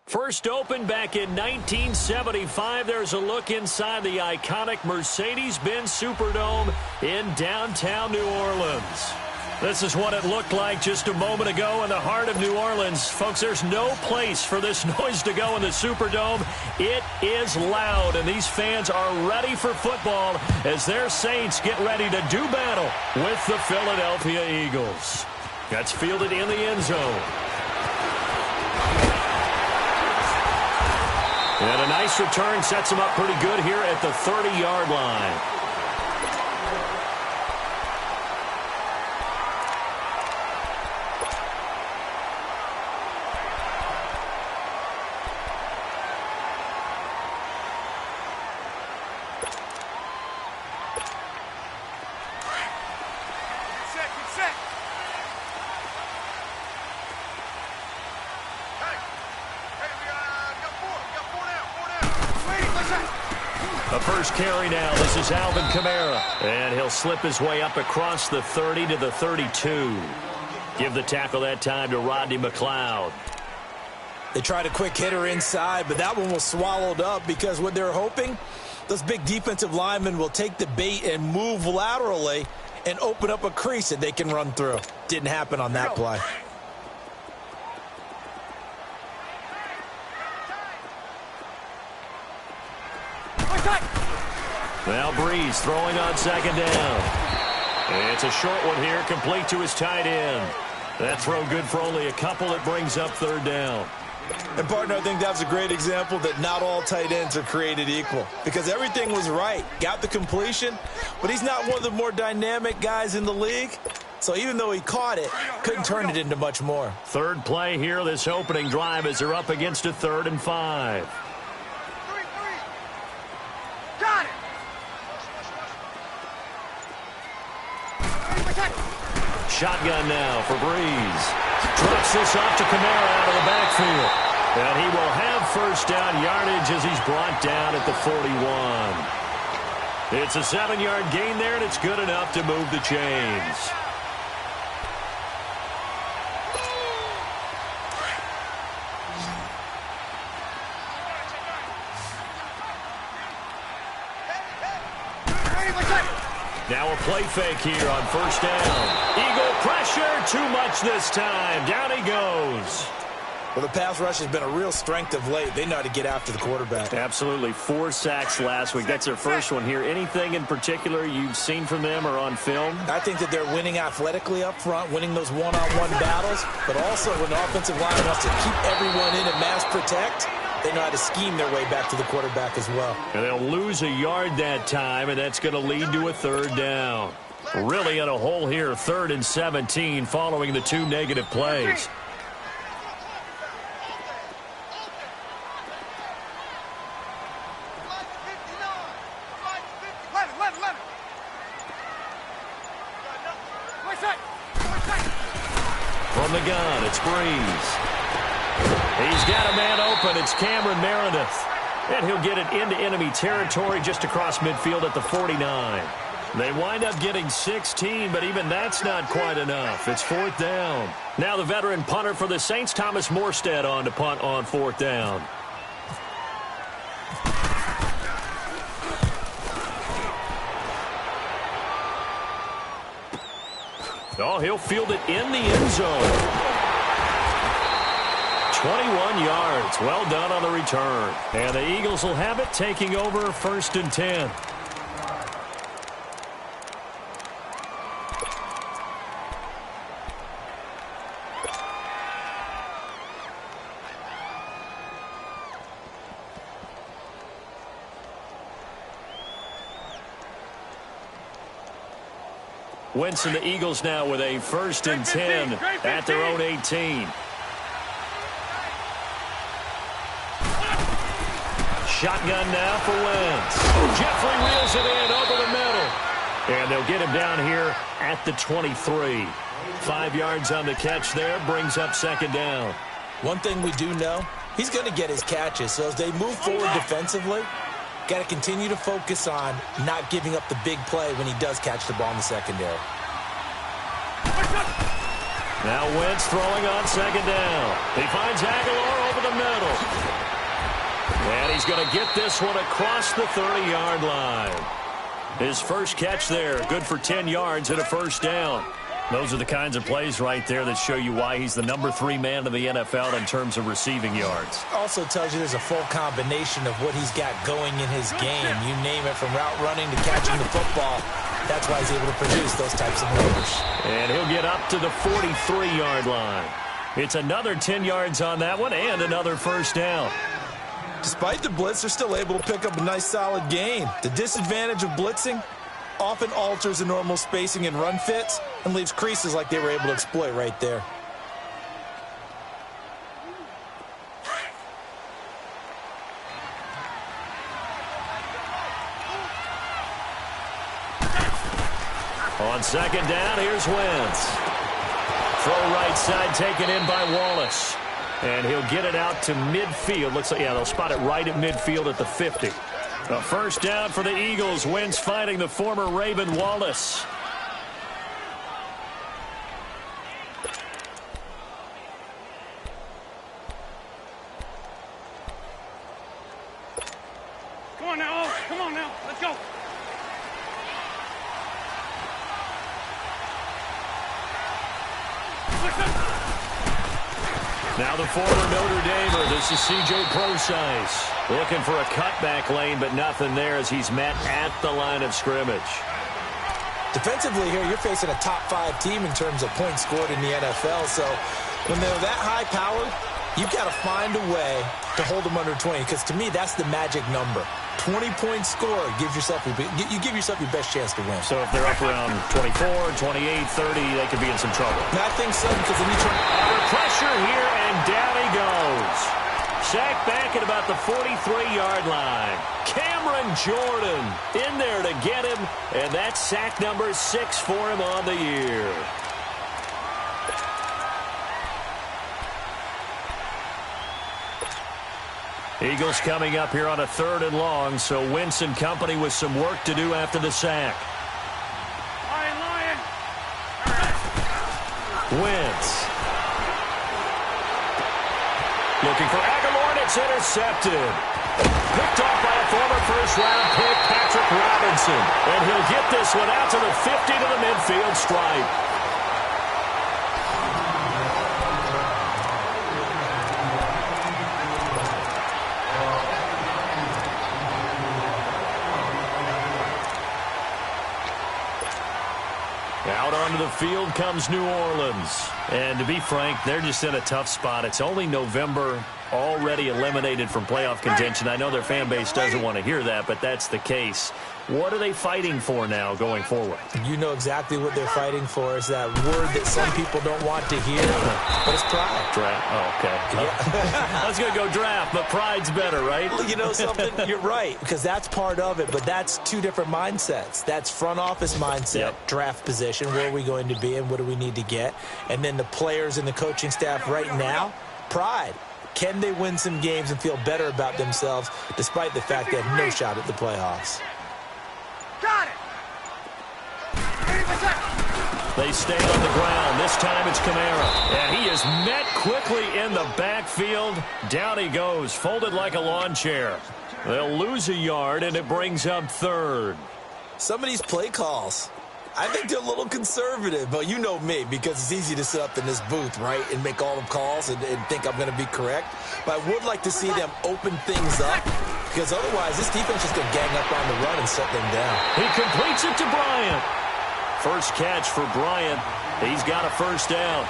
First opened back in 1975, there's a look inside the iconic Mercedes-Benz Superdome in downtown New Orleans. This is what it looked like just a moment ago in the heart of New Orleans. Folks, there's no place for this noise to go in the Superdome. It is loud, and these fans are ready for football as their Saints get ready to do battle with the Philadelphia Eagles. That's fielded in the end zone. And a nice return sets him up pretty good here at the 30-yard line. The first carry now. This is Alvin Kamara. And he'll slip his way up across the 30 to the 32. Give the tackle that time to Rodney McLeod. They tried a quick hitter inside, but that one was swallowed up because what they're hoping, those big defensive linemen will take the bait and move laterally and open up a crease that they can run through. Didn't happen on that play. Now Breeze throwing on second down. It's a short one here, complete to his tight end. That throw good for only a couple. It brings up third down. And, partner, I think that's a great example that not all tight ends are created equal because everything was right. Got the completion, but he's not one of the more dynamic guys in the league. So even though he caught it, couldn't turn it into much more. Third play here, this opening drive as they're up against a 3rd and 5. Got it. Shotgun now for Breeze. Drops this off to Kamara out of the backfield. And he will have first down yardage as he's brought down at the 41. It's a 7-yard gain there, and it's good enough to move the chains. Now a play fake here on first down. Eagle pressure, too much this time. Down he goes. Well, the pass rush has been a real strength of late. They know how to get after the quarterback. Absolutely. 4 sacks last week. That's their first one here. Anything in particular you've seen from them or on film? I think that they're winning athletically up front, winning those one-on-one battles, but also when the offensive line wants to keep everyone in and mass protect, they know how to scheme their way back to the quarterback as well. And they'll lose a yard that time, and that's going to lead to a 3rd down. Really in a hole here, 3rd and 17 following the 2 negative plays. From the gun, it's Breeze. He's got a man open. It's Cameron Meredith. And he'll get it into enemy territory just across midfield at the 49. They wind up getting 16, but even that's not quite enough. It's 4th down. Now the veteran punter for the Saints, Thomas Morstead, on to punt on 4th down. Oh, he'll field it in the end zone. 21 yards. Well done on the return. And the Eagles will have it, taking over 1st and 10. Wentz and the Eagles now with a 1st and 10 at their own 18. Shotgun now for Wentz. Jeffrey reels it in over the middle. And they'll get him down here at the 23. 5 yards on the catch there, brings up 2nd down. One thing we do know, he's going to get his catches. So as they move forward defensively, got to continue to focus on not giving up the big play when he does catch the ball in the secondary. Now Wentz throwing on second down. He finds Aguilar over the middle. And he's going to get this one across the 30-yard line. His first catch there, good for 10 yards and a first down. Those are the kinds of plays right there that show you why he's the number 3 man in the NFL in terms of receiving yards. Also tells you there's a full combination of what he's got going in his game. You name it, from route running to catching the football. That's why he's able to produce those types of numbers. And he'll get up to the 43-yard line. It's another 10 yards on that one and another first down. Despite the blitz, they're still able to pick up a nice solid gain. The disadvantage of blitzing often alters the normal spacing and run fits and leaves creases like they were able to exploit right there. On second down, here's Wentz. Throw right side taken in by Wallace. And he'll get it out to midfield. Looks like, yeah, they'll spot it right at midfield at the 50. A first down for the Eagles. Wentz finding the former Raven Wallace. Come on now. Come on now. Let's go. Now the former Notre Damer, this is C.J. Procise. Looking for a cutback lane, but nothing there as he's met at the line of scrimmage. Defensively here, you're facing a top 5 team in terms of points scored in the NFL. So when they're that high powered, you've got to find a way to hold them under 20. Because to me, that's the magic number. 20-point score gives yourself you give yourself your best chance to win. So if they're up around 24, 28, 30, they could be in some trouble. And I think so, because then you turn under pressure here, and down he goes. Sacked back at about the 43-yard line. Cameron Jordan in there to get him, and that's sack number 6 for him on the year. Eagles coming up here on a 3rd and long, so Wentz and company with some work to do after the sack. Lion. Wentz. Looking for Aguilar, and it's intercepted. Picked off by a former first-round pick, Patrick Robinson. And he'll get this one out to the 50 to the midfield stripe. Out onto the field comes New Orleans. And to be frank, they're just in a tough spot. It's only November, already eliminated from playoff contention. I know their fan base doesn't want to hear that, but that's the case. What are they fighting for now going forward? You know exactly what they're fighting for. Is that word that some people don't want to hear, but it's pride. Draft. Oh, okay. Yeah. I was going to go draft, but pride's better, right? You know something? You're right, because that's part of it, but that's 2 different mindsets. That's front office mindset, draft position, where are we going to be and what do we need to get? And then the players and the coaching staff right now, pride. Can they win some games and feel better about themselves despite the fact they have no shot at the playoffs? Got it. They stay on the ground. This time it's Kamara. And he is met quickly in the backfield. Down he goes, folded like a lawn chair. They'll lose a yard, and it brings up 3rd. Some of these play calls, I think they're a little conservative, but you know me, because it's easy to sit up in this booth, right, and make all the calls and think I'm going to be correct. But I would like to see them open things up, because otherwise this defense is going to gang up on the run and shut them down. He completes it to Bryant. First catch for Bryant. He's got a first down.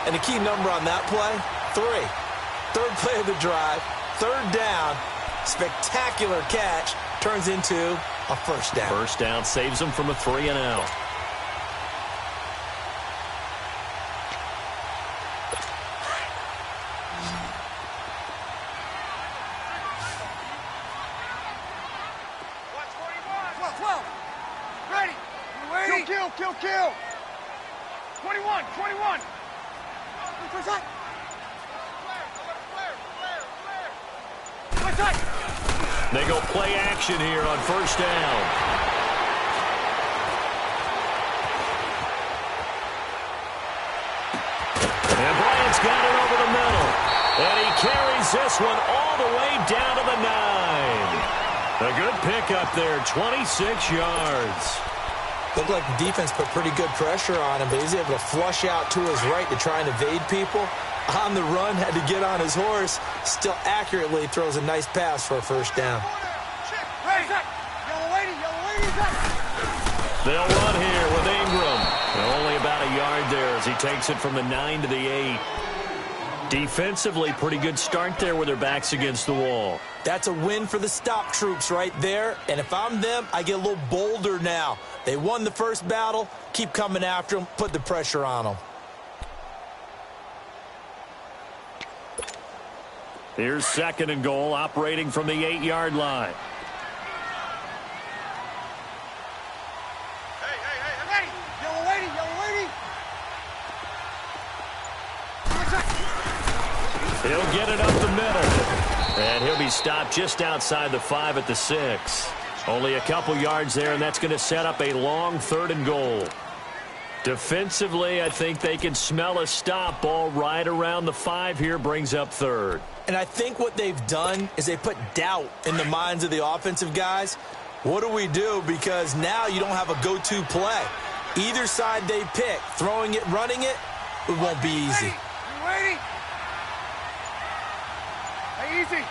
And the key number on that play, 3. 3rd play of the drive, 3rd down, spectacular catch, turns into a first down. First down saves him from a 3-and-out. Kill. 21. They go play action here on first down. And Bryant's got it over the middle. And he carries this one all the way down to the 9. A good pickup there, 26 yards. Looked like the defense put pretty good pressure on him, but he's able to flush out to his right to try and evade people. On the run, had to get on his horse. Still accurately throws a nice pass for a first down. They'll run here with Ingram. Only about a yard there as he takes it from the 9 to the 8. Defensively, pretty good start there with their backs against the wall. That's a win for the stop troops right there. And if I'm them, I get a little bolder now. They won the first battle. Keep coming after them. Put the pressure on them. Here's 2nd and goal, operating from the 8-yard line. He'll get it up the middle. And he'll be stopped just outside the 5 at the 6. Only a couple yards there, and that's going to set up a long 3rd and goal. Defensively, I think they can smell a stop. Ball right around the 5 here, brings up 3rd. And I think what they've done is they put doubt in the minds of the offensive guys. What do we do? Because now you don't have a go-to play. Either side they pick, throwing it, running it, it won't be easy. You ready? Hey, easy.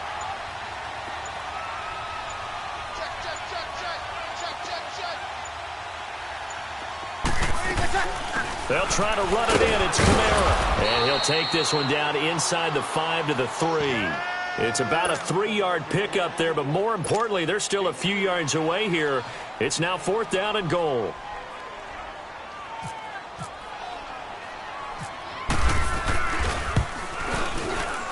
They'll try to run it in. It's Kamara. And he'll take this one down inside the 5 to the 3. It's about a 3-yard pickup there, but more importantly, they're still a few yards away here. It's now 4th down and goal.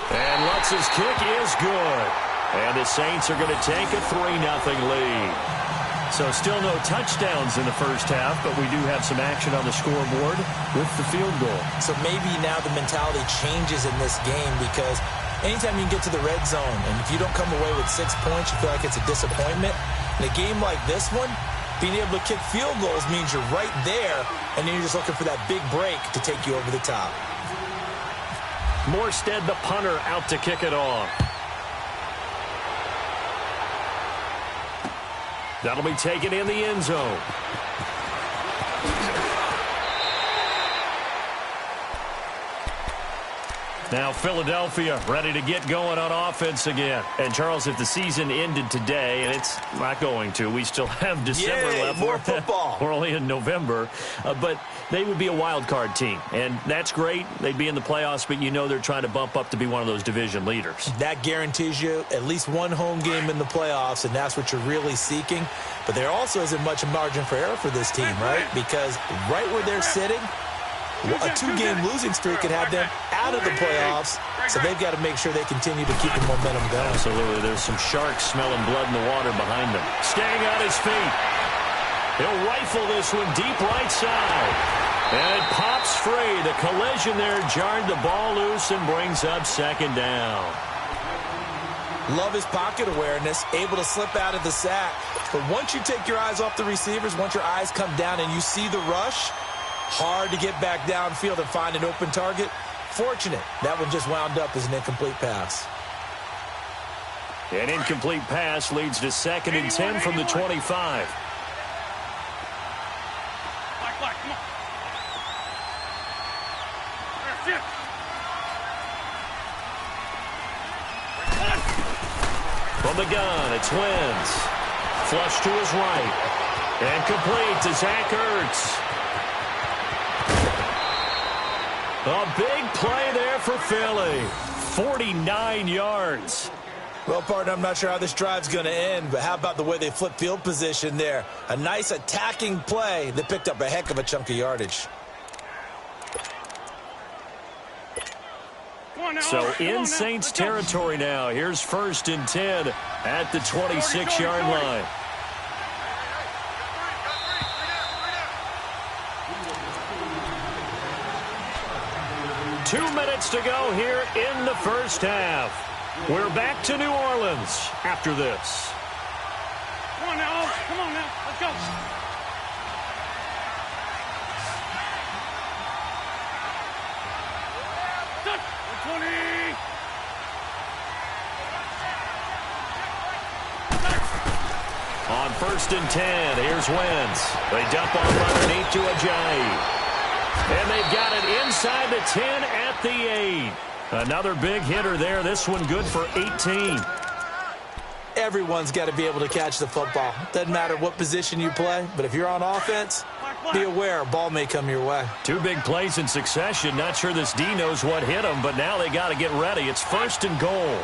And Lutz's kick is good. And the Saints are going to take a 3-0 lead. So still no touchdowns in the first half, but we do have some action on the scoreboard with the field goal. So maybe now the mentality changes in this game because anytime you can get to the red zone, and if you don't come away with 6 points, you feel like it's a disappointment. In a game like this one, being able to kick field goals means you're right there, and then you're just looking for that big break to take you over the top. Morstead, the punter, out to kick it off. That'll be taken in the end zone. Now Philadelphia ready to get going on offense again. And Charles, if the season ended today, and it's not going to, we still have December left. More football. We're only in November. But they would be a wild card team. And that's great. They'd be in the playoffs, but you know they're trying to bump up to be one of those division leaders. That guarantees you at least one home game in the playoffs, and that's what you're really seeking. But there also isn't much margin for error for this team, right? Because right where they're sitting, a 2-game losing streak could have them out of the playoffs, so they've got to make sure they continue to keep the momentum going. Absolutely. There's some sharks smelling blood in the water behind them. Staying on his feet. He'll rifle this one deep right side. And it pops free. The collision there jarred the ball loose and brings up 2nd down. Love his pocket awareness, able to slip out of the sack. But once you take your eyes off the receivers, once your eyes come down and you see the rush, hard to get back downfield and find an open target. Fortunate, that one just wound up as an incomplete pass. An incomplete pass leads to 2nd and 10 from the 25. Come on. From the gun, it's Wentz. Flush to his right. And complete to Zach Ertz. A big play there for Philly. 49 yards. Well, partner, I'm not sure how this drive's going to end, but how about the way they flip field position there? A nice attacking play that picked up a heck of a chunk of yardage. So in Saints territory now. Here's 1st and 10 at the 26-yard line. Two minutes to go here in the first half. We're back to New Orleans after this. Come on now. Come on now. Let's go. 1st and 10. Here's Wentz. They dump off underneath to Ajayi. And they've got it inside the 10 at the 8. Another big hitter there. This one good for 18. Everyone's got to be able to catch the football. Doesn't matter what position you play, but if you're on offense, be aware a ball may come your way. 2 big plays in succession. Not sure this D knows what hit him, but now they got to get ready. It's 1st and goal.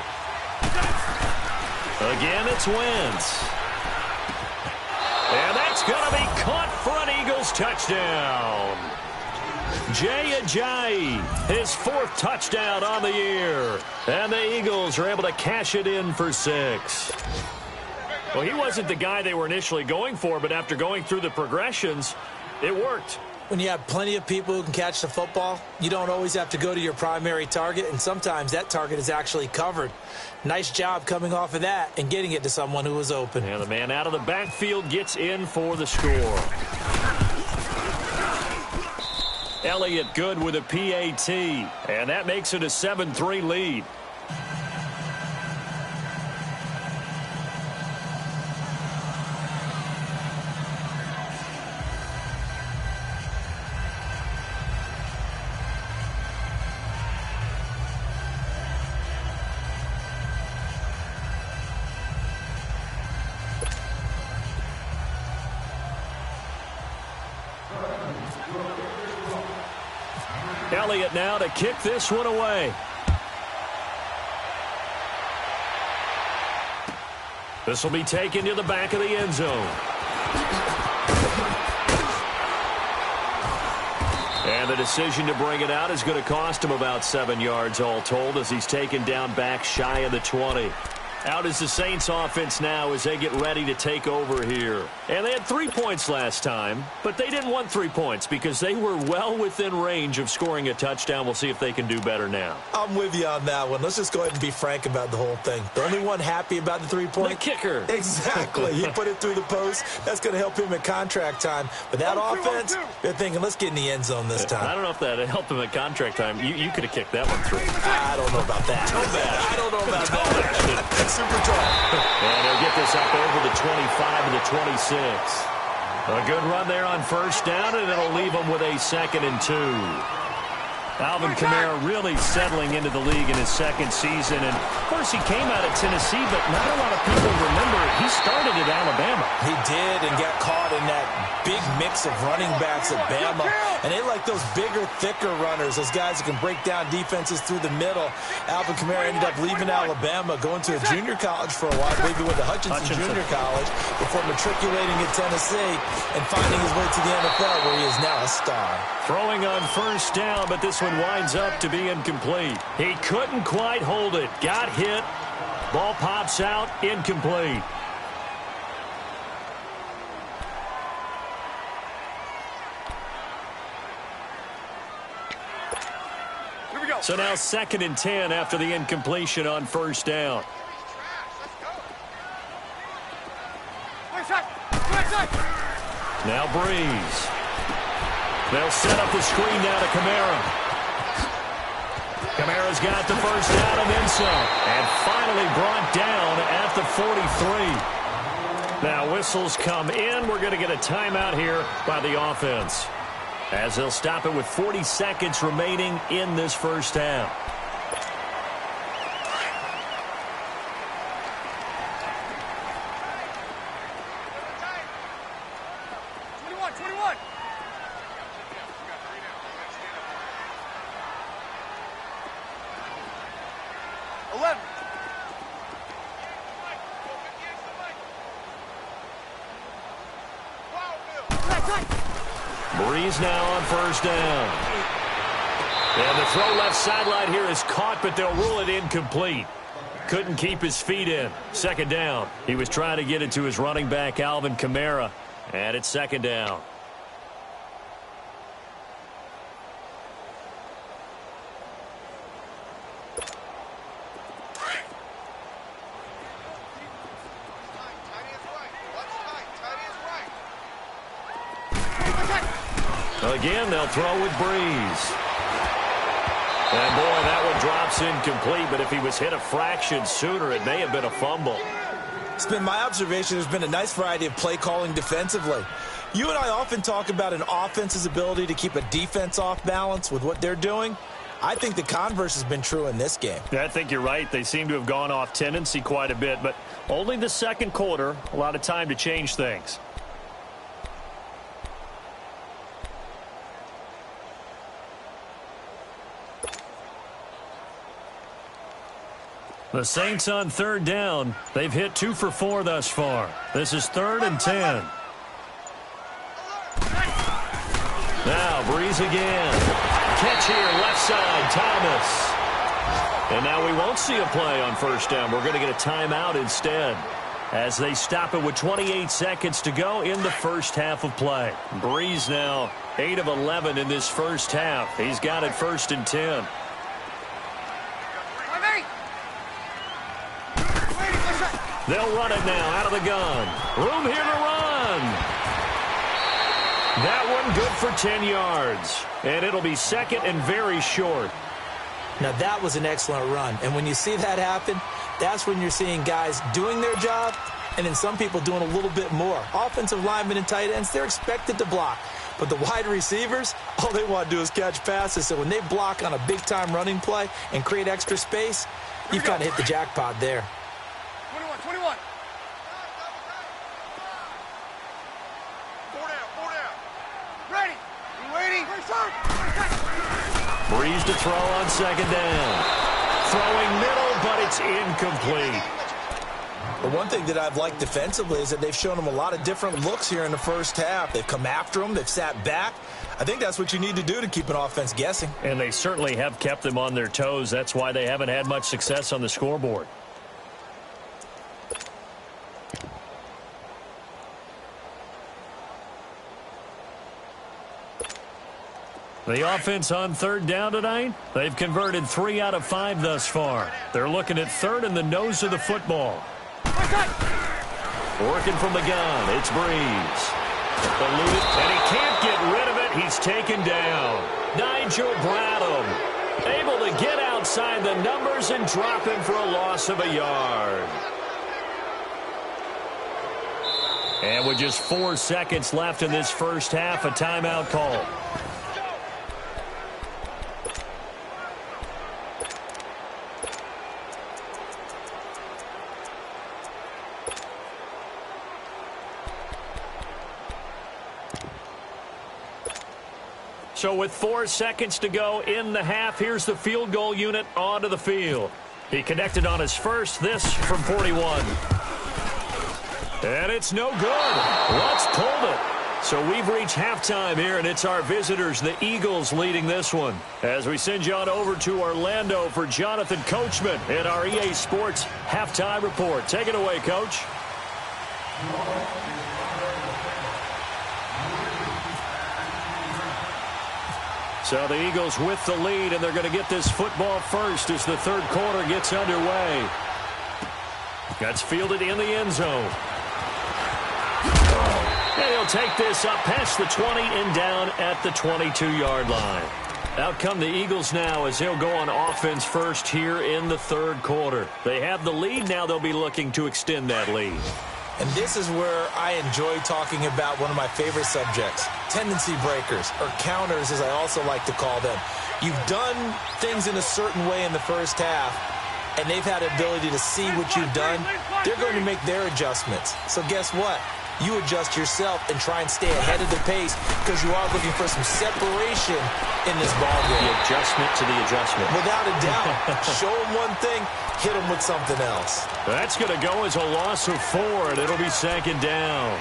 Again, it's Wentz. And that's going to be caught for an Eagles touchdown. Jay Ajayi, his 4th touchdown on the year. And the Eagles are able to cash it in for 6. Well, he wasn't the guy they were initially going for, but after going through the progressions, it worked. When you have plenty of people who can catch the football, you don't always have to go to your primary target, and sometimes that target is actually covered. Nice job coming off of that and getting it to someone who was open. And the man out of the backfield gets in for the score. Elliott good with a PAT, and that makes it a 7-3 lead. Elliott now to kick this one away. This will be taken to the back of the end zone. And the decision to bring it out is going to cost him about 7 yards all told as he's taken down back shy of the 20. Out is the Saints offense now as they get ready to take over here. And they had 3 points last time, but they didn't want 3 points because they were well within range of scoring a touchdown. We'll see if they can do better now. I'm with you on that one. Let's just go ahead and be frank about the whole thing. The only one happy about the 3-point? The kicker. Exactly. He put it through the post. That's going to help him at contract time. But that offense, they're thinking, let's get in the end zone this time. I don't know if that helped him at contract time. You could have kicked that one through. I don't know about that. I don't know about that. Super tall. And he'll get this up over the 25 and the 26. A good run there on 1st down, and it'll leave him with a 2nd and 2. Alvin Kamara really settling into the league in his 2nd season. And, of course, he came out of Tennessee, but not a lot of people remember he started at Alabama. He did and got caught in that big mix of running backs at Bama. And they like those bigger, thicker runners, those guys who can break down defenses through the middle. Alvin Kamara ended up leaving Alabama, going to a junior college for a while, maybe went to Hutchinson Junior College, before matriculating at Tennessee and finding his way to the NFL, where he is now a star. Throwing on 1st down, but this one winds up to be incomplete. He couldn't quite hold it. Got hit. Ball pops out. Incomplete. Here we go. So now 2nd and 10 after the incompletion on 1st down. Now Breeze. They'll set up the screen now to Kamara. Kamara's got the 1st down and then some. And finally brought down at the 43. Now whistles come in. We're going to get a timeout here by the offense, as they'll stop it with 40 seconds remaining in this 1st half. Breeze now on 1st down. And the throw left sideline here is caught, but they'll rule it incomplete. Couldn't keep his feet in. 2nd down. He was trying to get it to his running back, Alvin Kamara. And it's 2nd down. Again, they'll throw with Breeze. And, boy, that one drops incomplete, but if he was hit a fraction sooner, it may have been a fumble. It's been my observation there's been a nice variety of play calling defensively. You and I often talk about an offense's ability to keep a defense off balance with what they're doing. I think the converse has been true in this game. Yeah, I think you're right. They seem to have gone off tendency quite a bit, but only the second quarter, a lot of time to change things. The Saints on third down. They've hit 2 for 4 thus far. This is 3rd and 10. Now, Breeze again. Catch here, left side, Thomas. And now we won't see a play on first down. We're going to get a timeout instead as they stop it with 28 seconds to go in the first half of play. Breeze now 8 of 11 in this first half. He's got it 1st and 10. They'll run it now out of the gun. Room here to run. That one good for 10 yards. And it'll be 2nd and very short. Now, that was an excellent run. And when you see that happen, that's when you're seeing guys doing their job and then some people doing a little bit more. Offensive linemen and tight ends, they're expected to block. But the wide receivers, all they want to do is catch passes. So when they block on a big-time running play and create extra space, you've kind of hit the jackpot there. 21. 4 down. Ready. You waiting? Breeze to throw on 2nd down. Throwing middle, but it's incomplete. The one thing that I've liked defensively is that they've shown them a lot of different looks here in the first half. They've come after them. They've sat back. I think that's what you need to do to keep an offense guessing. And they certainly have kept them on their toes. That's why they haven't had much success on the scoreboard. The offense on 3rd down tonight, they've converted 3 out of 5 thus far. They're looking at 3rd in the nose of the football. Working from the gun, it's Breeze. Eluded, and he can't get rid of it. He's taken down. Nigel Bradham able to get outside the numbers and drop him for a loss of a yard. And with just 4 seconds left in this first half, a timeout call. So with 4 seconds to go in the half, here's the field goal unit onto the field. He connected on his first, this from 41. And it's no good. Lutz pulled it. So we've reached halftime here, and it's our visitors, the Eagles, leading this one. As we send you on over to Orlando for Jonathan Coachman in our EA Sports Halftime Report. Take it away, Coach. So the Eagles with the lead, and they're going to get this football first as the 3rd quarter gets underway. That's fielded in the end zone. And he'll take this up past the 20 and down at the 22-yard line. Out come the Eagles now as they'll go on offense first here in the 3rd quarter. They have the lead. Now they'll be looking to extend that lead. And this is where I enjoy talking about one of my favorite subjects, tendency breakers, or counters as I also like to call them. You've done things in a certain way in the first half, and they've had the ability to see what you've done. They're going to make their adjustments. So guess what? You adjust yourself and try and stay ahead of the pace because you are looking for some separation in this ballgame. The adjustment to the adjustment. Without a doubt. Show them one thing, hit them with something else. That's going to go as a loss of 4, and it'll be 2nd down.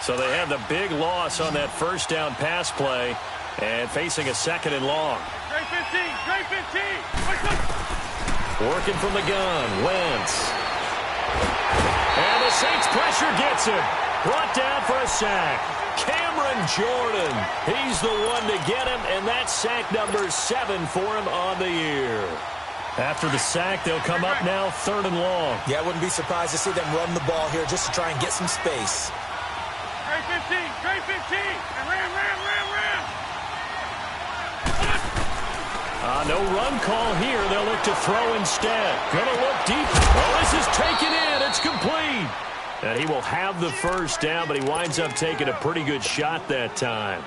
So they had the big loss on that first down pass play and facing a 2nd and long. Trey 15. Working from the gun, Wentz. And the Saints pressure gets him. Brought down for a sack. Cameron Jordan. He's the one to get him, and that's sack number 7 for him on the year. After the sack, they'll come up now 3rd and long. Yeah, I wouldn't be surprised to see them run the ball here just to try and get some space. Trade 15, trade 15, and ram. No run call here. They'll look to throw instead. Gonna look deep. Oh, this is taken in. It's complete. And he will have the first down, but he winds up taking a pretty good shot that time.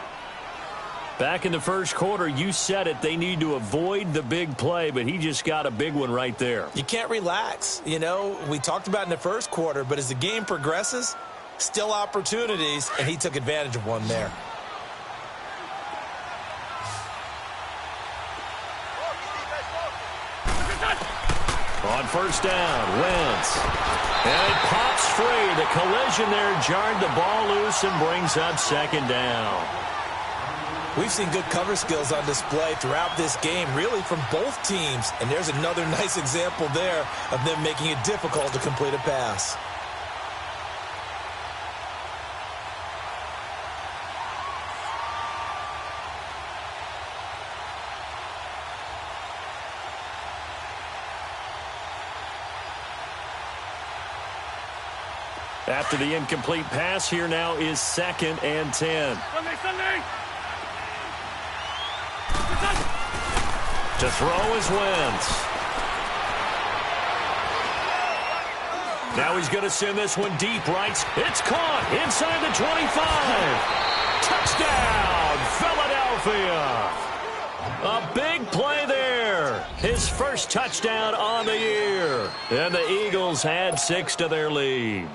Back in the first quarter, you said it, they need to avoid the big play, but he just got a big one right there. You can't relax. You know, we talked about in the first quarter, but as the game progresses, still opportunities, and he took advantage of one there. On first down, Wentz. And it pops free. The collision there jarred the ball loose and brings up 2nd down. We've seen good cover skills on display throughout this game, really from both teams. And there's another nice example there of them making it difficult to complete a pass. After the incomplete pass, here now is 2nd and 10. Sunday. To throw is Wentz. Now he's going to send this one deep right. It's caught inside the 25. Touchdown, Philadelphia. A big play there. His first touchdown on the year. And the Eagles add 6 to their lead.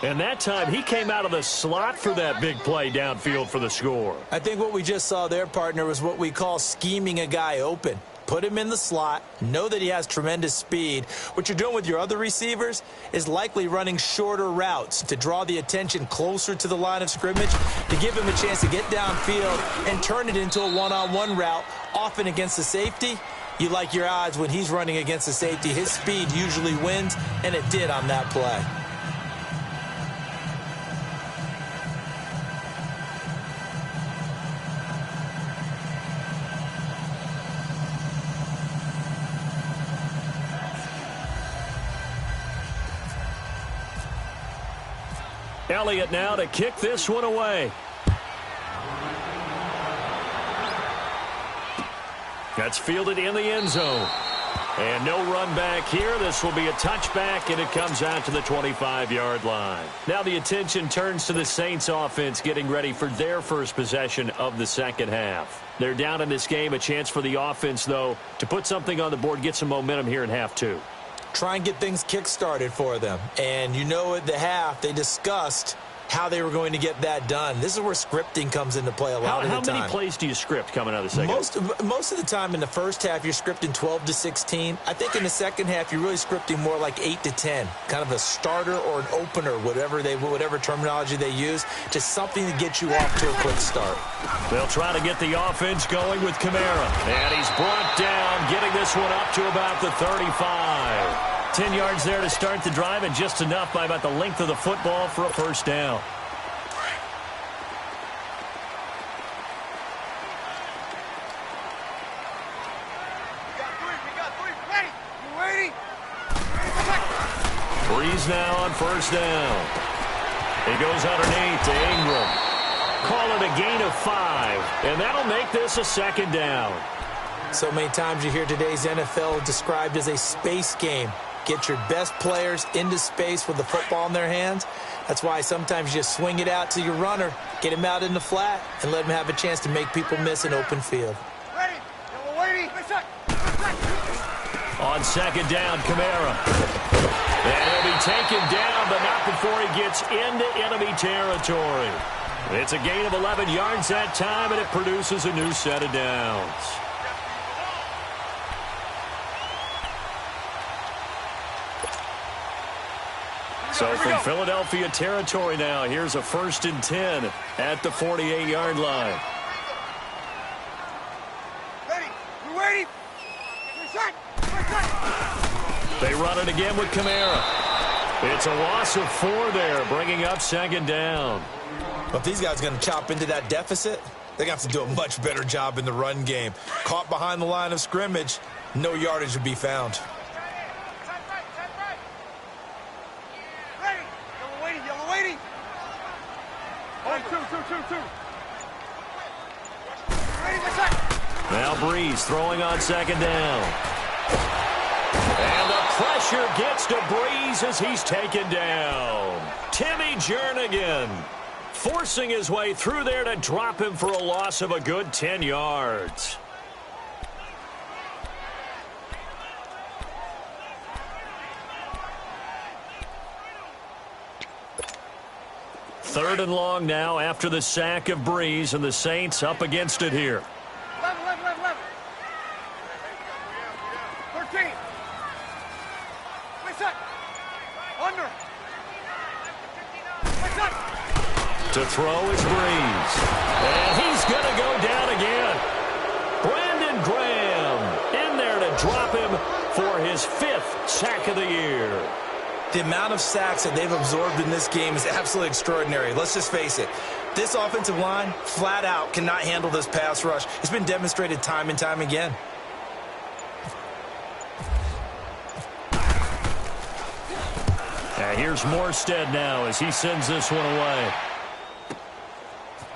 And that time, he came out of the slot for that big play downfield for the score. I think what we just saw there, partner, was what we call scheming a guy open. Put him in the slot, know that he has tremendous speed. What you're doing with your other receivers is likely running shorter routes to draw the attention closer to the line of scrimmage, to give him a chance to get downfield and turn it into a one-on-one route, often against the safety. You like your odds when he's running against the safety. His speed usually wins, and it did on that play. Elliott now to kick this one away. That's fielded in the end zone. And no run back here. This will be a touchback, and it comes out to the 25-yard line. Now the attention turns to the Saints offense getting ready for their first possession of the second half. They're down in this game. A chance for the offense, though, to put something on the board, get some momentum here in half 2. Try and get things kick-started for them. And you know at the half, they discussed how they were going to get that done. This is where scripting comes into play a lot of the time. How many plays do you script coming out of the second? Most of the time in the first half, you're scripting 12 to 16. I think in the second half, you're really scripting more like 8 to 10. Kind of a starter or an opener, whatever terminology they use, just something to get you off to a quick start. They'll try to get the offense going with Kamara. And he's brought down, getting this one up to about the 35. 10 yards there to start the drive, and just enough by about the length of the football for a first down. We got three. Ready? You ready? Breeze now on first down. He goes underneath to Ingram. Call it a gain of 5, and that'll make this a second down. So many times you hear today's NFL described as a space game. Get your best players into space with the football in their hands. That's why sometimes you just swing it out to your runner, get him out in the flat, and let him have a chance to make people miss an open field. Ready? We're waiting. On second down, Kamara. And he'll be taken down, but not before he gets into enemy territory. It's a gain of 11 yards that time, and it produces a new set of downs. So from Philadelphia territory now, here's a 1st and 10 at the 48-yard line. Ready? You ready? They run it again with Kamara. It's a loss of 4 there, bringing up second down. But if these guys are going to chop into that deficit, they're going to have to do a much better job in the run game. Caught behind the line of scrimmage, no yardage would be found. Ready. Yellow waiting, yellow waiting. Hold two. Ready, what's that? Now Breeze throwing on second down. And the pressure gets to Breeze as he's taken down. Timmy Jernigan forcing his way through there to drop him for a loss of a good 10 yards. Third and long now after the sack of Breeze, and the Saints up against it here. 11. 13. What's that? Under. What's that? To throw is Breeze. And he's going to go down again. Brandon Graham in there to drop him for his 5th sack of the year. The amount of sacks that they've absorbed in this game is absolutely extraordinary. Let's just face it. This offensive line, flat out, cannot handle this pass rush. It's been demonstrated time and time again. Here's Morstead now as he sends this one away.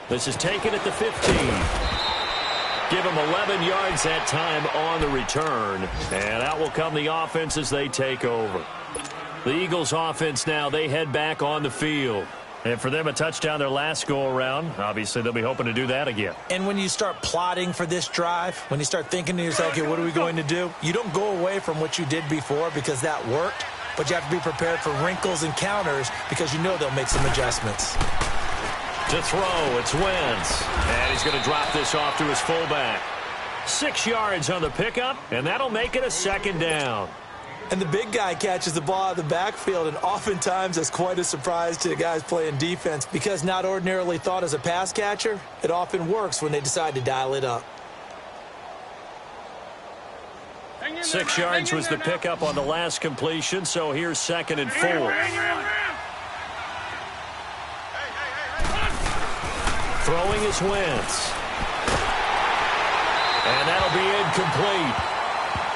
This is taken at the 15. Give him 11 yards that time on the return. And out will come the offense as they take over. The Eagles offense now, they head back on the field. And for them, a touchdown their last go-around. Obviously, they'll be hoping to do that again. And when you start plotting for this drive, when you start thinking to yourself, okay, what are we going to do? You don't go away from what you did before because that worked, but you have to be prepared for wrinkles and counters because you know they'll make some adjustments. To throw, it's Wentz. And he's going to drop this off to his fullback. 6 yards on the pickup, and that'll make it a second down. And the big guy catches the ball out of the backfield, and oftentimes that's quite a surprise to the guys playing defense because not ordinarily thought as a pass catcher, it often works when they decide to dial it up. 6 yards was the pickup on the last completion, so here's 2nd and 4. Throwing is Wentz. And that'll be incomplete.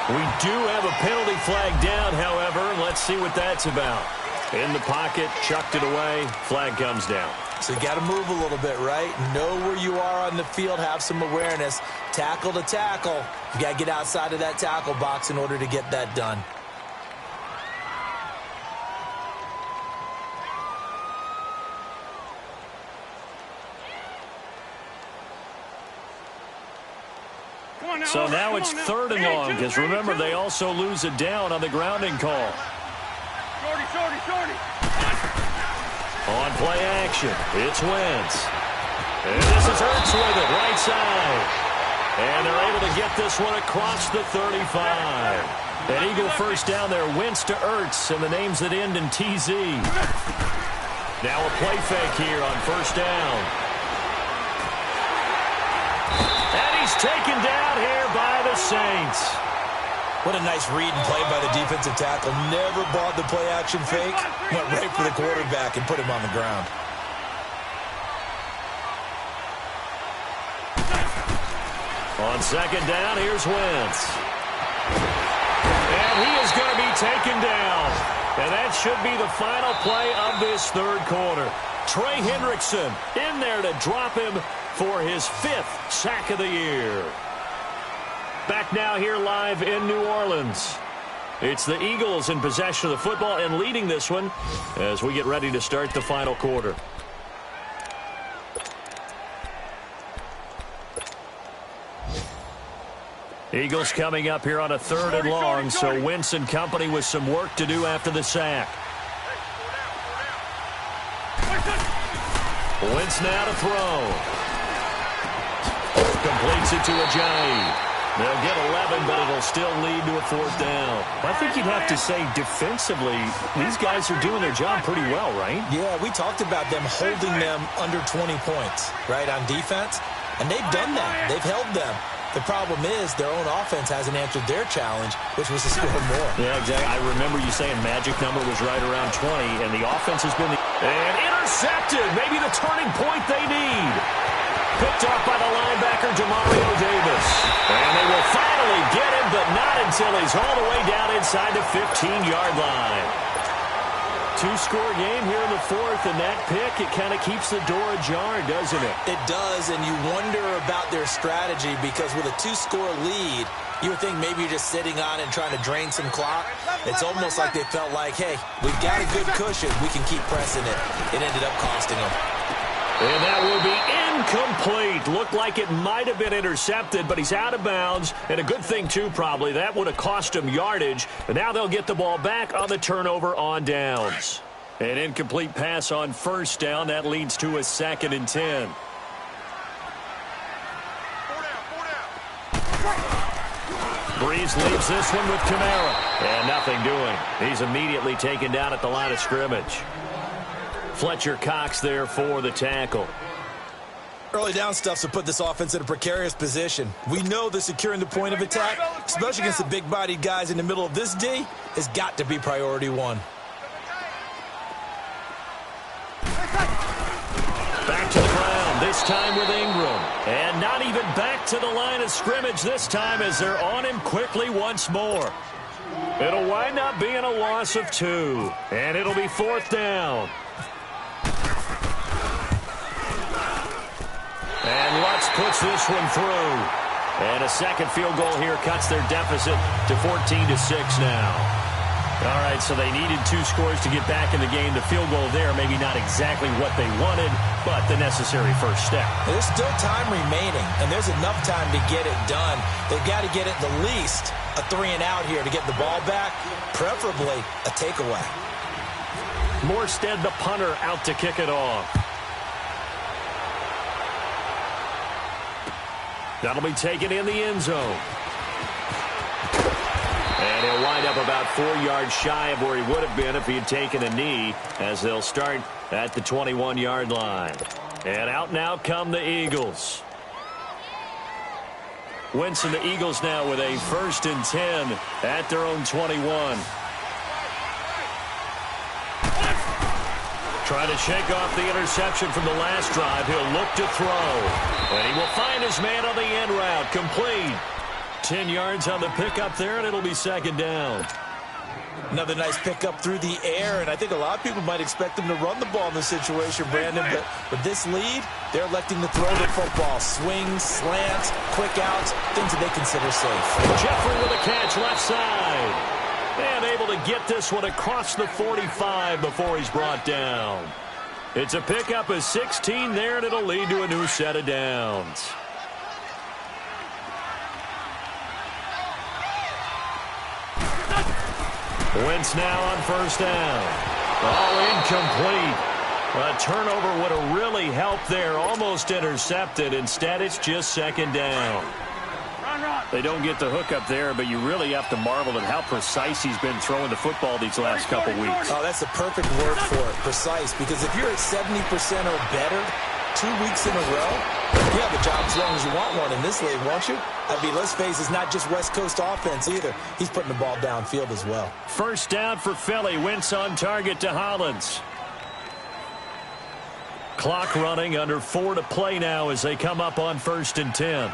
We do have a penalty flag down, however. Let's see what that's about. In the pocket, chucked it away. Flag comes down. So you got to move a little bit, right? Know where you are on the field. Have some awareness. Tackle to tackle. You got to get outside of that tackle box in order to get that done. So now it's 3rd and long, because remember, they also lose it down on the grounding call. Shorty. On play action, it's Wentz. And this is Ertz with it, right side. And they're able to get this one across the 35. An Eagle first down there, Wentz to Ertz, and the names that end in TZ. Now a play fake here on first down. And he's taken down here by the Saints. What a nice read and play by the defensive tackle. Never bought the play action fake. Went right for the quarterback and put him on the ground. On second down, here's Wentz. And he is going to be taken down. And that should be the final play of this third quarter. Trey Hendrickson in there to drop him for his 5th sack of the year. Back now here live in New Orleans. It's the Eagles in possession of the football and leading this one as we get ready to start the final quarter. Eagles coming up here on a 3rd and long, so Wentz and company with some work to do after the sack. Wentz now to throw. Completes it to Ajayi. They'll get 11, but it'll still lead to a 4th down. I think you'd have to say defensively, these guys are doing their job pretty well, right? Yeah, we talked about them holding them under 20 points, right, on defense. And they've done that. They've held them. The problem is their own offense hasn't answered their challenge, which was to score more. Yeah, exactly. I remember you saying magic number was right around 20, and the offense has been and intercepted. Maybe the turning point they need. Picked off by the linebacker, Demario Davis. And they will finally get him, but not until He's all the way down inside the 15-yard line. Two-score game here in the fourth, and that pick, it kind of keeps the door ajar, doesn't it? It does, and you wonder about their strategy because with a two-score lead, you would think maybe you're just sitting on it and trying to drain some clock. It's almost like they felt like, hey, we've got a good cushion. We can keep pressing it. It ended up costing them. And that will be incomplete. Looked like it might have been intercepted, but he's out of bounds. And a good thing, too, probably. That would have cost him yardage. And now they'll get the ball back on the turnover on downs. An incomplete pass on first down. That leads to a 2nd and 10. Breeze leaves this one with Kamara. And nothing doing. He's immediately taken down at the line of scrimmage. Fletcher Cox there for the tackle. Early down stuffs will put this offense in a precarious position. We know that securing the point of attack, especially against the big-bodied guys in the middle of this D, has got to be priority one. Back to the ground, this time with Ingram. And not even back to the line of scrimmage this time as they're on him quickly once more. It'll wind up being a loss of 2. And it'll be 4th down. And Lutz puts this one through. And a second field goal here cuts their deficit to 14-6 now. All right, so they needed 2 scores to get back in the game. The field goal there, maybe not exactly what they wanted, but the necessary first step. There's still time remaining, and there's enough time to get it done. They've got to get it the least a 3-and-out here to get the ball back, preferably a takeaway. Morstead, the punter, out to kick it off. That'll be taken in the end zone. And he'll wind up about 4 yards shy of where he would have been if he had taken a knee, as they'll start at the 21-yard line. And out now come the Eagles. Wentz and the Eagles now with a 1st and 10 at their own 21. Trying to shake off the interception from the last drive. He'll look to throw. And he will find his man on the end route. Complete. 10 yards on the pickup there, and it'll be 2nd down. Another nice pickup through the air, and I think a lot of people might expect them to run the ball in this situation, Brandon. But with this lead, they're electing to throw the football. Swings, slants, quick outs, things that they consider safe. Jeffrey with a catch left side. And able to get this one across the 45 before he's brought down. It's a pickup of 16 there, and it'll lead to a new set of downs. Wentz now on 1st down. Oh, incomplete. A turnover would have really helped there. Almost intercepted. Instead, it's just 2nd down. They don't get the hook up there, but you really have to marvel at how precise he's been throwing the football these last couple weeks. Oh, that's the perfect word for it, precise, because if you're at 70% or better 2 weeks in a row, you have a job as long as you want one in this league, won't you? I mean, let's face it, it's not just West Coast offense either. He's putting the ball downfield as well. 1st down for Philly. Wentz on target to Hollins. Clock running, under 4 to play now as they come up on 1st and 10.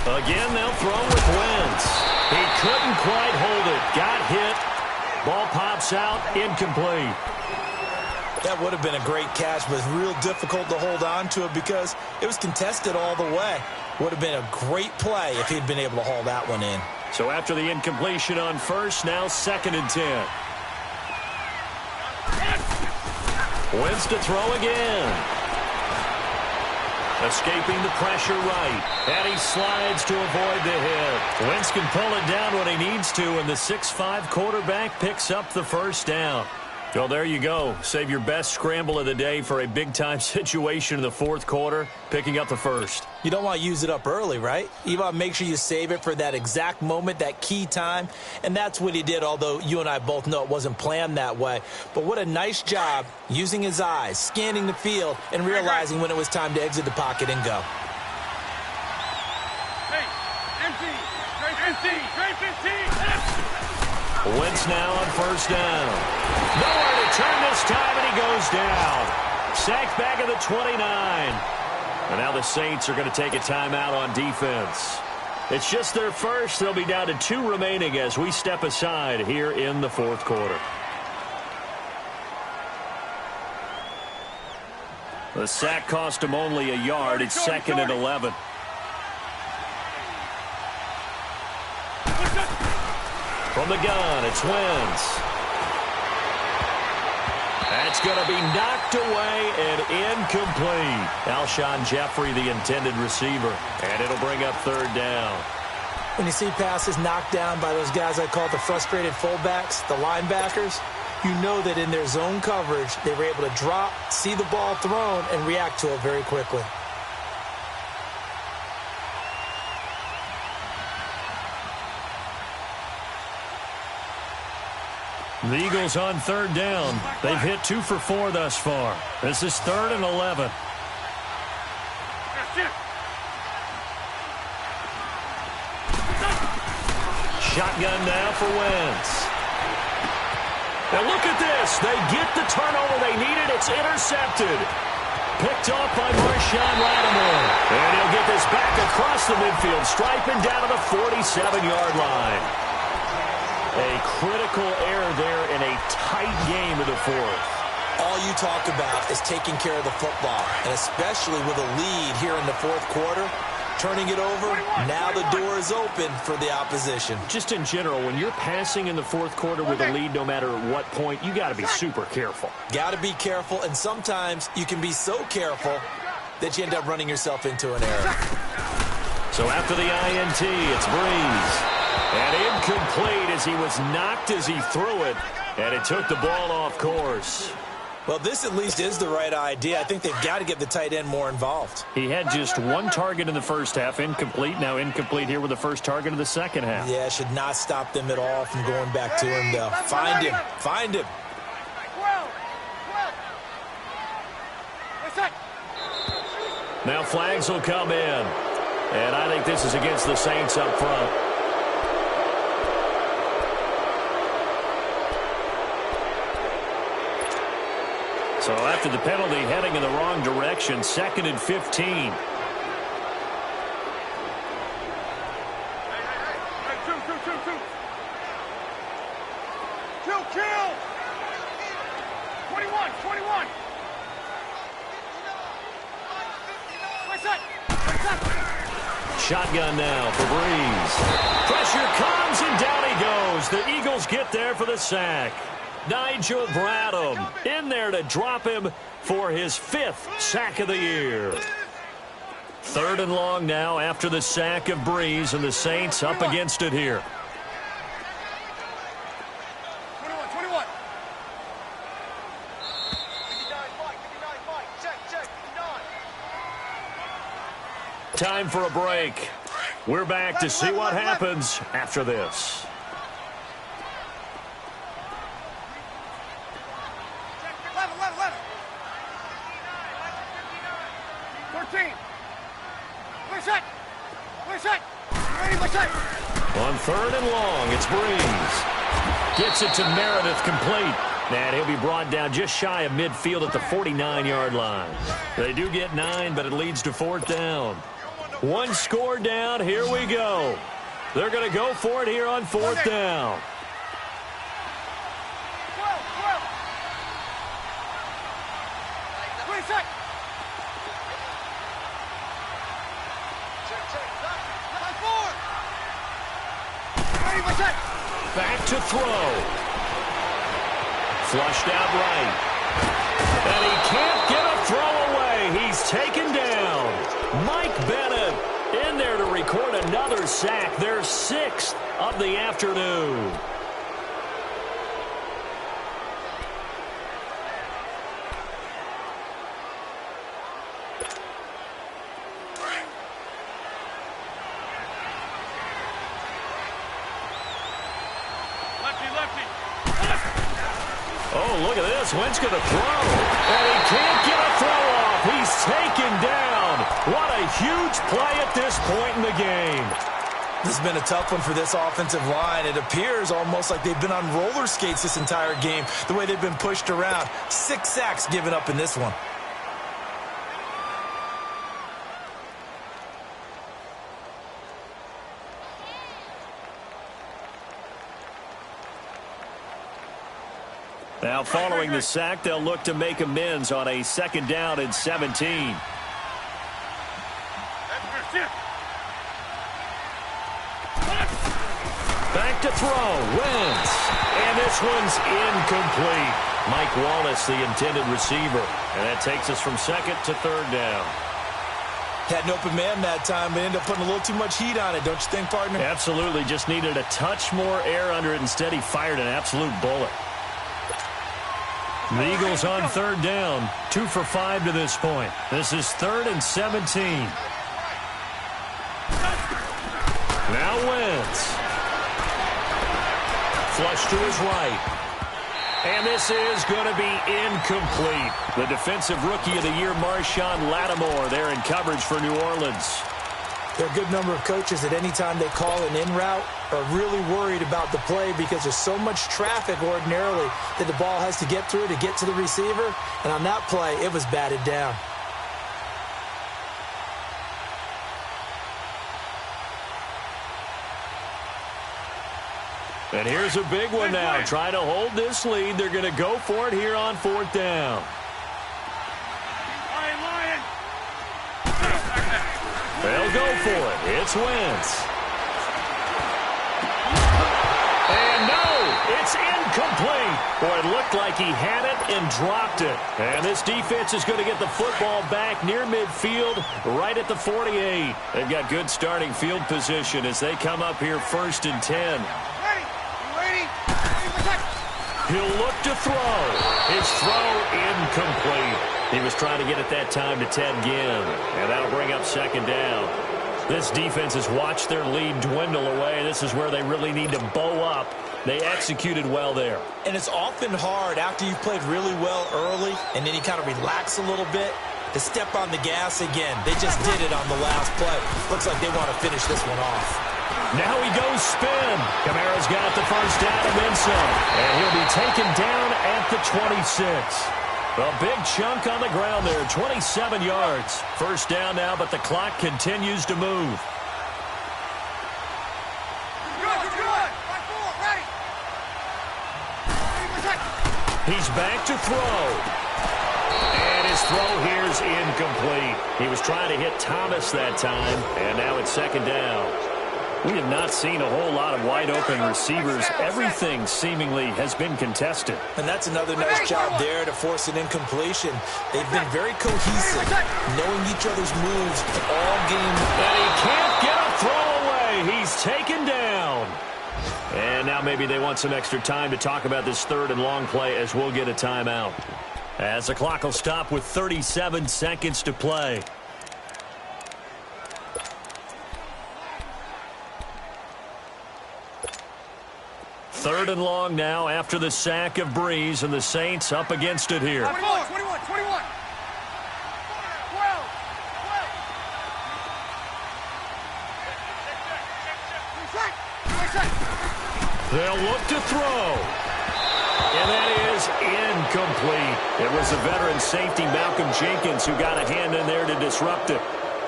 Again, they'll throw with Wentz. He couldn't quite hold it. Got hit. Ball pops out. Incomplete. That would have been a great catch, but it's real difficult to hold on to it because it was contested all the way. Would have been a great play if he'd been able to haul that one in. So after the incompletion on 1st, now 2nd and 10. Wentz to throw again. Escaping the pressure right. And he slides to avoid the hit. Wentz can pull it down when he needs to, and the 6'5" quarterback picks up the 1st down. Well, there you go. Save your best scramble of the day for a big-time situation in the 4th quarter, picking up the 1st. You don't want to use it up early, right? You want to make sure you save it for that exact moment, that key time, and that's what he did, although you and I both know it wasn't planned that way. But what a nice job using his eyes, scanning the field, and realizing when it was time to exit the pocket and go. Hey, empty, straight 15. Wentz now on 1st down. Nowhere to turn this time, and he goes down. Sacked back at the 29. And now the Saints are going to take a timeout on defense. It's just their first. They'll be down to 2 remaining as we step aside here in the fourth quarter. The sack cost him only a yard. It's 2nd and 11. From the gun, it's Wentz. That's going to be knocked away and incomplete. Alshon Jeffrey, the intended receiver. And it'll bring up 3rd down. When you see passes knocked down by those guys I call the frustrated fullbacks, the linebackers, you know that in their zone coverage, they were able to drop, see the ball thrown, and react to it very quickly. The Eagles on 3rd down. They've hit 2 for 4 thus far. This is 3rd and 11. Shotgun now for Wentz. Now look at this. They get the turnover they needed. It's intercepted. Picked off by Marshawn Lattimore. And he'll get this back across the midfield, striping down to the 47-yard line. A critical error there in a tight game of the 4th. All you talk about is taking care of the football, and especially with a lead here in the 4th quarter, turning it over, now the door is open for the opposition. Just in general, when you're passing in the 4th quarter with a lead, no matter what point, you got to be super careful. Got to be careful, and sometimes you can be so careful that you end up running yourself into an error. So after the INT, it's Breeze. And incomplete as he was knocked as he threw it, and it took the ball off course. Well, this at least is the right idea. I think they've got to get the tight end more involved. He had just 1 target in the first half, incomplete. Now incomplete here with the first target of the second half. Yeah, should not stop them at all from going back to him, though. Find him. Find him. Now flags will come in. And I think this is against the Saints up front. So after the penalty, heading in the wrong direction, 2nd and 15. Kill! 21! Shotgun now for Breeze. Pressure comes, and down he goes. The Eagles get there for the sack. Nigel Bradham in there to drop him for his 5th sack of the year. 3rd and long now after the sack of Breeze, and the Saints up against it here. 21. Time for a break. We're back to see what happens after this. 14. On 3rd and long, it's Breeze. Gets it to Meredith, complete. And he'll be brought down just shy of midfield at the 49-yard line. They do get 9, but it leads to 4th down. 1 score down, here we go. They're going to go for it here on 4th down. Back to throw. Flushed out right. And he can't get a throw away. He's taken down. Mike Bennett in there to record another sack. Their 6th of the afternoon. Oh, look at this. Wentz going to throw. And he can't get a throw off. He's taken down. What a huge play at this point in the game. This has been a tough one for this offensive line. It appears almost like they've been on roller skates this entire game, the way they've been pushed around. 6 sacks given up in this one. Now following the sack, they'll look to make amends on a 2nd down and 17. Back to throw. Wentz. And this one's incomplete. Mike Wallace, the intended receiver. And that takes us from 2nd to 3rd down. Had an open man that time, but ended up putting a little too much heat on it, don't you think, partner? Absolutely. Just needed a touch more air under it. Instead, he fired an absolute bullet. The Eagles on 3rd down. 2 for 5 to this point. This is 3rd and 17. Now Wentz. Flush to his right. And this is going to be incomplete. The defensive rookie of the year, Marshawn Lattimore, there in coverage for New Orleans. There are a good number of coaches that any time they call an in route are really worried about the play because there's so much traffic ordinarily that the ball has to get through to get to the receiver. And on that play, it was batted down. And here's a big one now. Trying to hold this lead. They're going to go for it here on 4th down. They'll go for it. It's Wentz. And no, it's incomplete. Boy, it looked like he had it and dropped it. And this defense is going to get the football back near midfield, right at the 48. They've got good starting field position as they come up here 1st and 10. He'll look to throw. His throw incomplete. He was trying to get it that time to Ted Ginn. And that'll bring up 2nd down. This defense has watched their lead dwindle away. This is where they really need to bow up. They executed well there. And it's often hard after you've played really well early and then you kind of relax a little bit to step on the gas again. They just did it on the last play. Looks like they want to finish this one off. Now he goes spin. Kamara's got the 1st down and then some. And he'll be taken down at the 26. A big chunk on the ground there, 27 yards. 1st down now, but the clock continues to move. He's back to throw. And his throw here's incomplete. He was trying to hit Thomas that time, and now it's 2nd down. We have not seen a whole lot of wide-open receivers. Everything seemingly has been contested. And that's another nice job there to force an incompletion. They've been very cohesive, knowing each other's moves all game. And he can't get a throw away. He's taken down. And now maybe they want some extra time to talk about this 3rd and long play as we'll get a timeout. As the clock will stop with 37 seconds to play. Third and long now after the sack of Breeze, and the Saints up against it here. 21. They'll look to throw. And that is incomplete. It was the veteran safety Malcolm Jenkins who got a hand in there to disrupt it.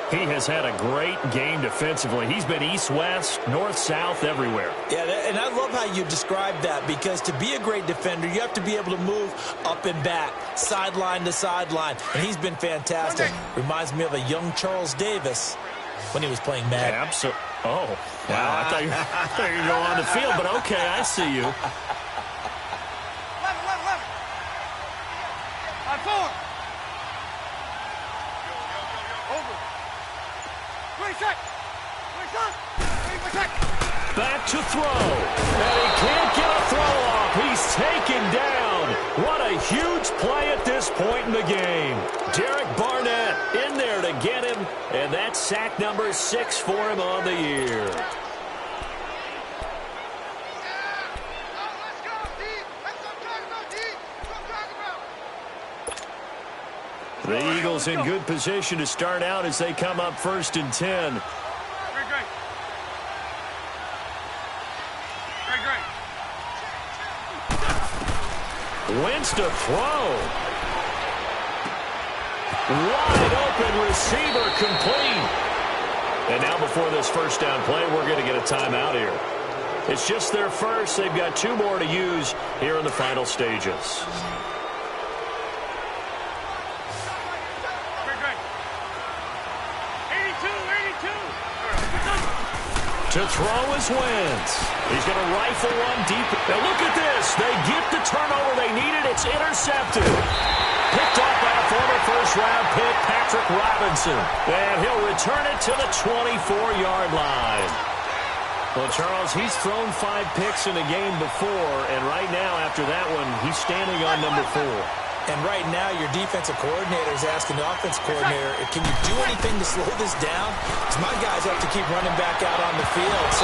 He has had a great game defensively. He's been east-west, north-south, everywhere. Yeah, and I love how you described that, because to be a great defender, you have to be able to move up and back, sideline to sideline, and he's been fantastic. Reminds me of a young Charles Davis when he was playing Madden. Absolutely. Oh, wow. I thought you were going to go on the field, but okay, I see you. 11. 5-4. Back to throw. And he can't get a throw off. He's taken down. What a huge play at this point in the game. Derek Barnett in there to get him. And that's sack number 6 for him on the year. The Eagles in good position to start out as they come up 1st and 10. Wentz to throw. Wide open receiver complete. And now before this 1st down play, we're going to get a timeout here. It's just their first. They've got 2 more to use here in the final stages. To throw is Wentz. He's going to rifle one deep. Now look at this. They get the turnover they needed. It's intercepted. Picked off by a former first-round pick, Patrick Robinson. And he'll return it to the 24-yard line. Well, Charles, he's thrown 5 picks in a game before, and right now, after that one, he's standing on number 4. And right now, your defensive coordinator is asking the offensive coordinator, can you do anything to slow this down? Because my guys have to keep running back out on the field. So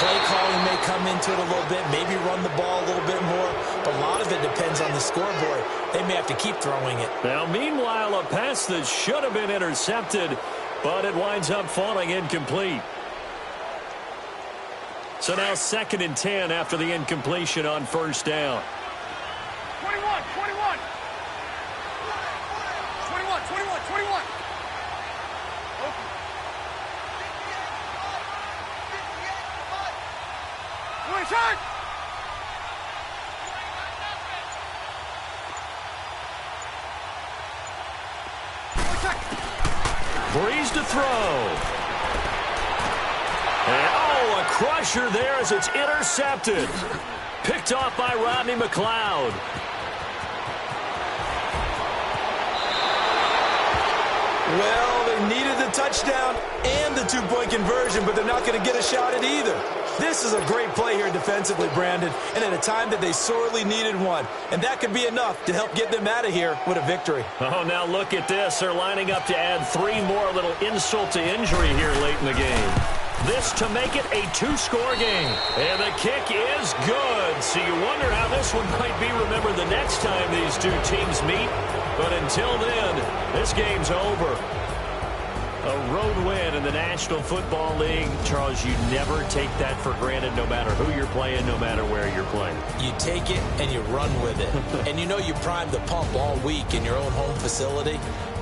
play calling may come into it a little bit, maybe run the ball a little bit more. But a lot of it depends on the scoreboard. They may have to keep throwing it. Now, meanwhile, a pass that should have been intercepted, but it winds up falling incomplete. So now 2nd and 10 after the incompletion on first down. 21. Breeze to throw. And, oh, a crusher there as it's intercepted. Picked off by Rodney McLeod. Well, they needed the touchdown and the 2-point conversion, but they're not going to get a shot at either. This is a great play here defensively, Brandon, and at a time that they sorely needed one. And that could be enough to help get them out of here with a victory. Oh, now look at this. They're lining up to add 3 more, a little insult to injury here late in the game. This to make it a 2-score game. And the kick is good. So you wonder how this one might be remembered the next time these 2 teams meet. But until then, this game's over. A road win in the National Football League. Charles, you never take that for granted no matter who you're playing, no matter where you're playing. You take it and you run with it. And you know you primed the pump all week in your own home facility.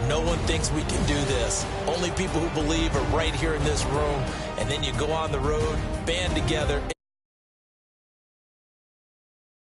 No one thinks we can do this. Only people who believe are right here in this room. And then you go on the road, band together.